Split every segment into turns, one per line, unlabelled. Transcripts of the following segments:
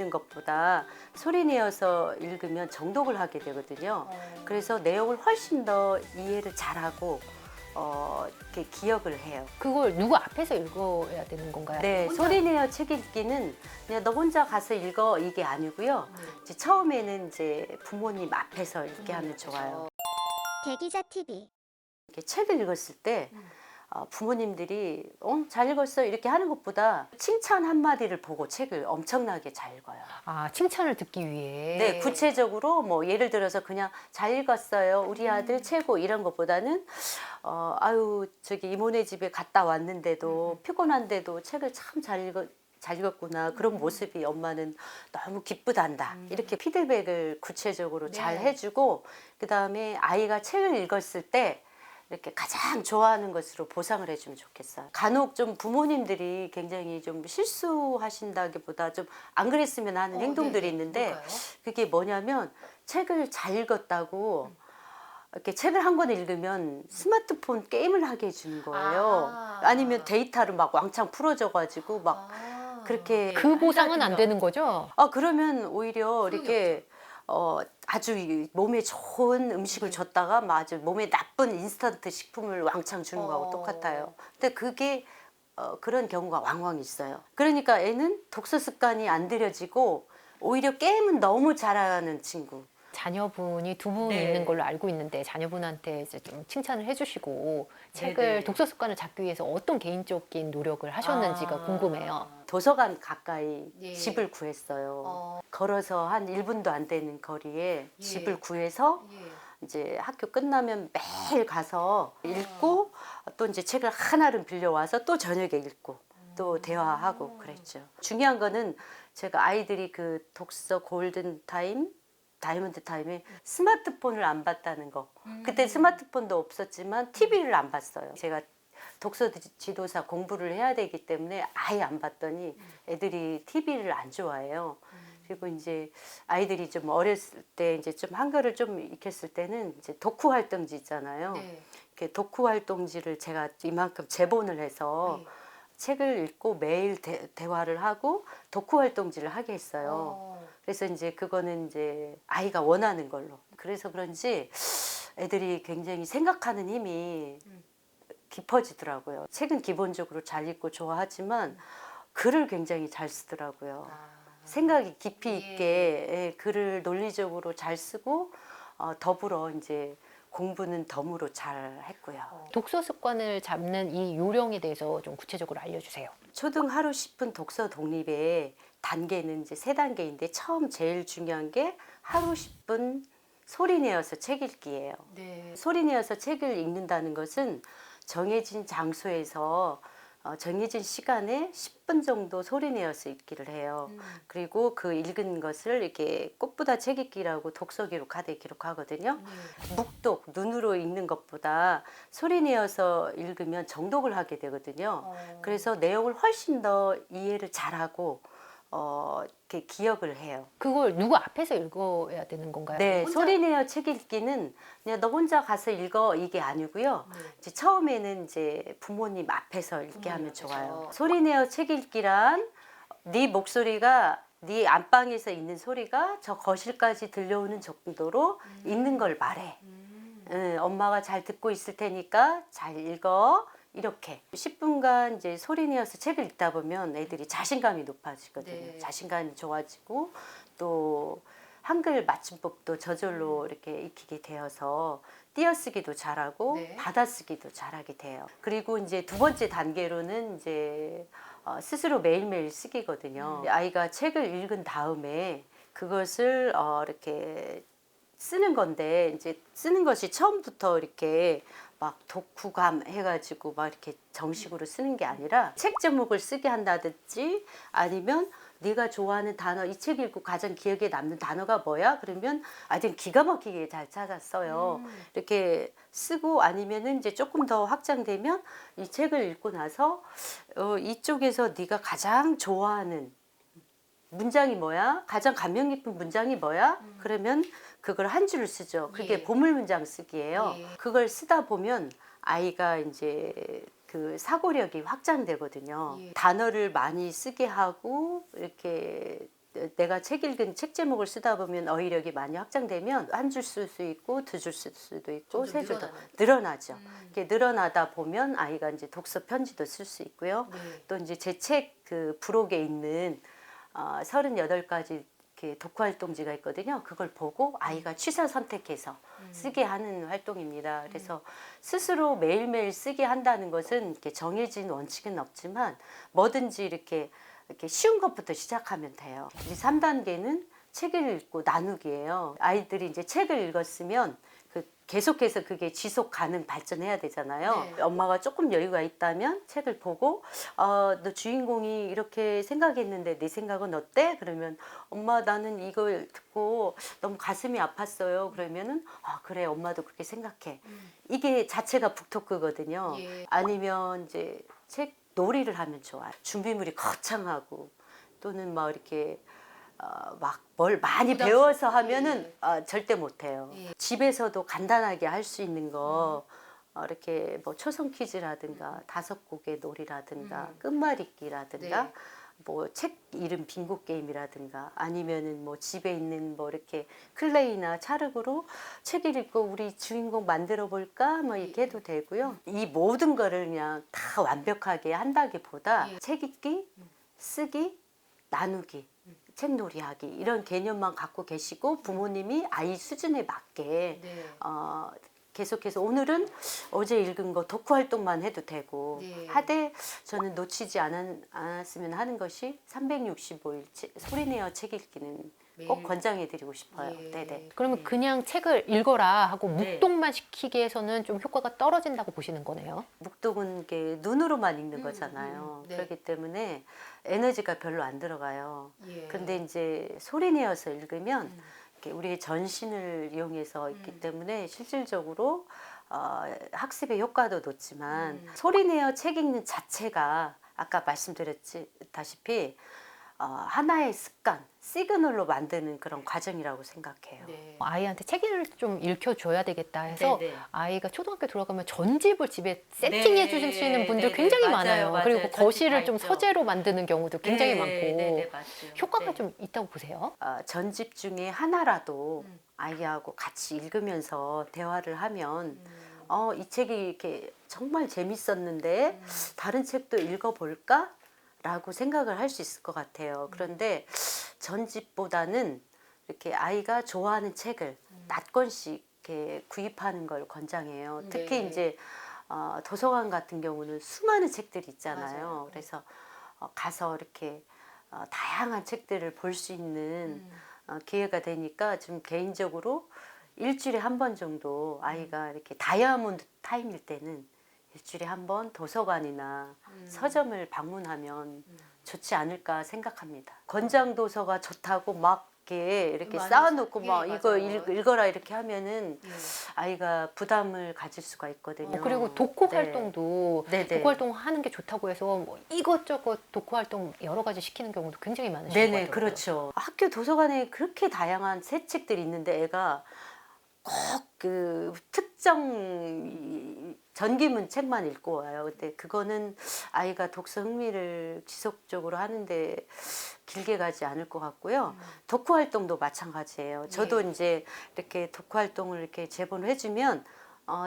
읽는 것보다 소리 내어서 읽으면 정독을 하게 되거든요. 그래서 내용을 훨씬 더 이해를 잘하고 이렇게 기억을 해요.
그걸 누구 앞에서 읽어야 되는 건가요?
네,
혼자?
소리 내어 책 읽기는 그냥 너 혼자 가서 읽어 이게 아니고요. 이제 처음에는 이제 부모님 앞에서 읽게 하면 좋아요.
대기자 TV.
이렇게 책을 읽었을 때 부모님들이 잘 읽었어 이렇게 하는 것보다 칭찬 한마디를 보고 책을 엄청나게 잘 읽어요.
아, 칭찬을 듣기 위해.
네, 구체적으로 뭐 예를 들어서 그냥 잘 읽었어요. 우리 아들 최고 이런 것보다는 아유 저기 이모네 집에 갔다 왔는데도 피곤한데도 책을 참 잘 읽었구나. 그런 모습이 엄마는 너무 기쁘단다. 이렇게 피드백을 구체적으로 잘
네.
해주고 그다음에 아이가 책을 읽었을 때 이렇게 가장 좋아하는 것으로 보상을 해주면 좋겠어요. 간혹 좀 부모님들이 굉장히 좀 실수하신다기보다 좀 안 그랬으면 하는 행동들이 있는데
뭘까요?
그게 뭐냐면 책을 잘 읽었다고 이렇게 책을 한 권 읽으면 스마트폰 게임을 하게 해주는 거예요. 아니면 데이터를 막 왕창 풀어줘가지고 막 그렇게
그 보상은 안
한다든가.
되는 거죠?
그러면 오히려 이렇게 아주 이 몸에 좋은 음식을 줬다가 막 아주 몸에 나쁜 인스턴트 식품을 왕창 주는 거하고 똑같아요. 근데 그게 그런 경우가 왕왕 있어요. 그러니까 애는 독서 습관이 안 들여지고 오히려 게임은 너무 잘하는 친구.
자녀분이 두 분
네.
있는 걸로 알고 있는데 자녀분한테 이제 좀 칭찬을 해주시고 책을
네네.
독서 습관을 잡기 위해서 어떤 개인적인 노력을 하셨는지가 궁금해요.
도서관 가까이
예.
집을 구했어요. 걸어서 한 1분도 안 되는 거리에
예.
집을 구해서 이제 학교 끝나면 매일 가서 읽고 또 이제 책을 하나를 빌려와서 또 저녁에 읽고 또 대화하고 그랬죠. 중요한 거는 제가 아이들이 그 독서 골든 타임 다이아몬드 타임에 스마트폰을 안 봤다는 거. 그때 스마트폰도 없었지만 TV를 안 봤어요. 제가 독서 지도사 공부를 해야 되기 때문에 아예 안 봤더니 애들이 TV를 안 좋아해요. 그리고 이제 아이들이 좀 어렸을 때 이제 좀 한글을 좀 익혔을 때는 이제 독후 활동지 있잖아요. 이렇게 독후 활동지를 제가 이만큼 제본을 해서 책을 읽고 매일 대화를 하고 독후 활동지를 하게 했어요. 그래서 이제 그거는 이제 아이가 원하는 걸로. 그래서 그런지 애들이 굉장히 생각하는 힘이 깊어지더라고요. 책은 기본적으로 잘 읽고 좋아하지만 글을 굉장히 잘 쓰더라고요. 생각이 깊이 있게 글을 논리적으로 잘 쓰고 더불어 이제 공부는 덤으로 잘 했고요.
독서 습관을 잡는 이 요령에 대해서 좀 구체적으로 알려주세요.
초등 하루 10분 독서 독립의 단계는 이제 3단계인데 처음 제일 중요한 게 하루 10분 소리 내어서 책 읽기예요. 소리 내어서 책을 읽는다는 것은 정해진 장소에서 정해진 시간에 10분 정도 소리 내어서 읽기를 해요. 그리고 그 읽은 것을 이렇게 꽃보다 책 읽기라고 독서 기록 카드에 기록하거든요. 묵독, 눈으로 읽는 것보다 소리 내어서 읽으면 정독을 하게 되거든요. 그래서 내용을 훨씬 더 이해를 잘하고 이렇게 기억을 해요.
그걸 누구 앞에서 읽어야 되는 건가요?
네,
혼자?
소리 내어 책 읽기는 그냥 너 혼자 가서 읽어 이게 아니고요. 이제 처음에는 이제 부모님 앞에서 읽게 하면 좋아요. 소리 내어 책 읽기란 네 목소리가 네 안방에서 있는 소리가 저 거실까지 들려오는 정도로 읽는 걸 말해. 엄마가 잘 듣고 있을 테니까 잘 읽어. 이렇게 10분간 이제 소리 내어서 책을 읽다 보면 애들이 자신감이 높아지거든요. 자신감이 좋아지고 또 한글 맞춤법도 저절로 이렇게 익히게 되어서 띄어쓰기도 잘하고 받아쓰기도 잘하게 돼요. 그리고 이제 두 번째 단계로는 이제 스스로 매일매일 쓰기거든요. 아이가 책을 읽은 다음에 그것을 이렇게 쓰는 건데 이제 쓰는 것이 처음부터 이렇게 막 독후감 해가지고 막 이렇게 정식으로 쓰는 게 아니라 책 제목을 쓰게 한다든지 아니면 네가 좋아하는 단어 이 책 읽고 가장 기억에 남는 단어가 뭐야? 그러면 아주 기가 막히게 잘 찾았어요. 이렇게 쓰고 아니면은 이제 조금 더 확장되면 이 책을 읽고 나서 이쪽에서 네가 가장 좋아하는 문장이 뭐야? 가장 감명 깊은 문장이 뭐야? 그러면 그걸 한 줄을 쓰죠. 그게 보물 문장 쓰기예요. 그걸 쓰다 보면 아이가 이제 그 사고력이 확장되거든요. 단어를 많이 쓰게 하고 이렇게 내가 책 읽은 책 제목을 쓰다 보면 어휘력이 많이 확장되면 한 줄 쓸 수 있고 두 줄 쓸 수도 있고 세 줄도 늘어나죠. 이렇게 늘어나다 보면 아이가 이제 독서 편지도 쓸 수 있고요. 또 이제 제 책 그 부록에 있는 38가지 이렇게 독후 활동지가 있거든요. 그걸 보고 아이가 취사 선택해서 쓰게 하는 활동입니다. 그래서 스스로 매일매일 쓰게 한다는 것은 이렇게 정해진 원칙은 없지만 뭐든지 이렇게 쉬운 것부터 시작하면 돼요. 이제 3단계는 책을 읽고 나누기예요. 아이들이 이제 책을 읽었으면 계속해서 그게 지속 가능 발전해야 되잖아요.
네.
엄마가 조금 여유가 있다면 책을 보고 너 주인공이 이렇게 생각했는데 내 생각은 어때? 그러면 엄마 나는 이걸 듣고 너무 가슴이 아팠어요. 그러면은 그래 엄마도 그렇게 생각해. 이게 자체가 북토크거든요.
예.
아니면 이제 책 놀이를 하면 좋아요. 준비물이 거창하고 또는 막 이렇게 막 뭘 많이 배워서 하면은 절대 못해요.
예.
집에서도 간단하게 할 수 있는 거 이렇게 뭐 초성 퀴즈라든가 5곡의 놀이라든가 끝말잇기라든가
네.
뭐 책 이름 빙고 게임이라든가 아니면은 뭐 집에 있는 뭐 이렇게 클레이나 찰흙으로 책 읽고 우리 주인공 만들어 볼까 뭐 이렇게 해도 되고요. 이 모든 거를 그냥 다 완벽하게 한다기보다
예.
책 읽기, 쓰기, 나누기, 책놀이하기 이런 개념만 갖고 계시고 부모님이 아이 수준에 맞게
네.
계속해서 오늘은 어제 읽은 거 독후 활동만 해도 되고
네.
하되 저는 놓치지 않았으면 하는 것이 365일 소리내어 책 읽기는 꼭
매일.
권장해드리고 싶어요.
예.
네네.
그러면 그냥 책을 읽어라 하고
네.
묵독만 시키기에서는 좀 효과가 떨어진다고 보시는 거네요.
묵독은 게 눈으로만 읽는 거잖아요.
네.
그렇기 때문에 에너지가 별로 안 들어가요.
예.
근데 이제 소리내어서 읽으면 이렇게 우리의 전신을 이용해서 있기 때문에 실질적으로 학습의 효과도 높지만 소리내어 책 읽는 자체가 아까 말씀드렸다시피 하나의 습관, 시그널로 만드는 그런 과정이라고 생각해요.
네. 아이한테 책을 좀 읽혀줘야 되겠다 해서
네네.
아이가 초등학교 들어가면 전집을 집에 세팅해
네.
주시는 분들
네네.
굉장히
맞아요,
많아요.
맞아요.
그리고
전집
거실을
다
좀
있죠.
서재로 만드는 경우도 굉장히 많고
네네, 맞죠.
효과가
네.
좀 있다고 보세요.
전집 중에 하나라도 아이하고 같이 읽으면서 대화를 하면 이 책이 이렇게 정말 재밌었는데 다른 책도 읽어볼까? 라고 생각을 할 수 있을 것 같아요. 그런데 전집보다는 이렇게 아이가 좋아하는 책을 몇 권씩 이렇게 구입하는 걸 권장해요. 특히
네.
이제 도서관 같은 경우는 수많은 책들이 있잖아요.
맞아요.
그래서 가서 이렇게 다양한 책들을 볼 수 있는 기회가 되니까 좀 개인적으로 일주일에 한 번 정도 아이가 이렇게 다이아몬드 타임일 때는 일주일에 한 번 도서관이나 서점을 방문하면 좋지 않을까 생각합니다. 권장 도서가 좋다고 막 이렇게
많이
쌓아놓고
예,
막 이거
맞아요.
읽어라 이렇게 하면은
예.
아이가 부담을 가질 수가 있거든요.
그리고 독후
네.
활동도
네네.
독후 활동 하는 게 좋다고 해서 뭐 이것저것 독후 활동 여러 가지 시키는 경우도 굉장히 많으신 것
네네,
같아요.
그렇죠. 학교 도서관에 그렇게 다양한 새 책들이 있는데 애가 꼭 그 특정 전기문 책만 읽고 와요. 근데 그거는 아이가 독서 흥미를 지속적으로 하는데 길게 가지 않을 것 같고요. 독후 활동도 마찬가지예요. 저도 이제 이렇게 독후 활동을 이렇게 제본을 해주면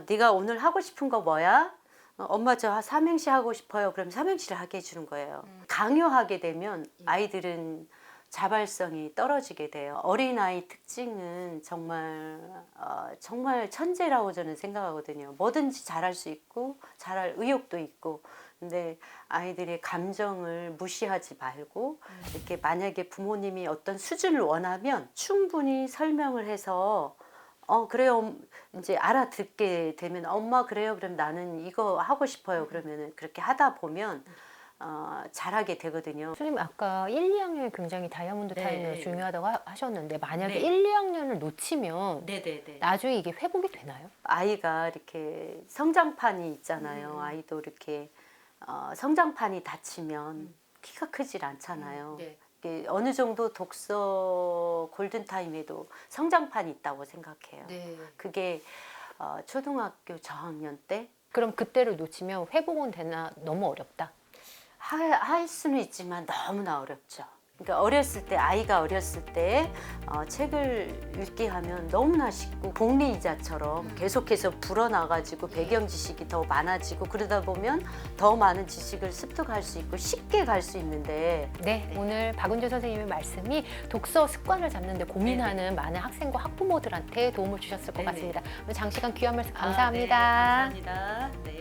네가 오늘 하고 싶은 거 뭐야? 엄마 저 삼행시 하고 싶어요. 그럼 삼행시를 하게 해주는 거예요. 강요하게 되면 아이들은 자발성이 떨어지게 돼요. 어린아이 특징은 정말 천재라고 저는 생각하거든요. 뭐든지 잘할 수 있고 잘할 의욕도 있고 근데 아이들의 감정을 무시하지 말고 이렇게 만약에 부모님이 어떤 수준을 원하면 충분히 설명을 해서 그래요. 이제 알아듣게 되면 엄마 그래요. 그럼 나는 이거 하고 싶어요. 그러면은 그렇게 하다 보면 잘하게 되거든요.
선생님 아까 1, 2학년이 굉장히 다이아몬드
네.
타임이 중요하다고 하셨는데 만약에
네.
1, 2학년을 놓치면
네네네.
나중에 이게 회복이 되나요?
아이가 이렇게 성장판이 있잖아요. 아이도 이렇게 성장판이 닫히면 키가 크질 않잖아요.
네.
이게 어느 정도 독서 골든타임에도 성장판이 있다고 생각해요.
네.
그게 초등학교 저학년 때
그럼 그때를 놓치면 회복은 되나 너무 어렵다.
할 수는 있지만 너무나 어렵죠. 그러니까 어렸을 때 아이가 어렸을 때 책을 읽게 하면 너무나 쉽고 복리의자처럼 계속해서 불어나가지고 배경 지식이 더 많아지고 그러다 보면 더 많은 지식을 습득할 수 있고 쉽게 갈 수 있는데
네, 오늘 박은주 선생님의 말씀이 독서 습관을 잡는 데 고민하는 많은 학생과 학부모들한테 도움을 주셨을 것
네네.
같습니다. 오늘 장시간 귀한 말씀
아,
감사합니다.
네, 감사합니다. 네.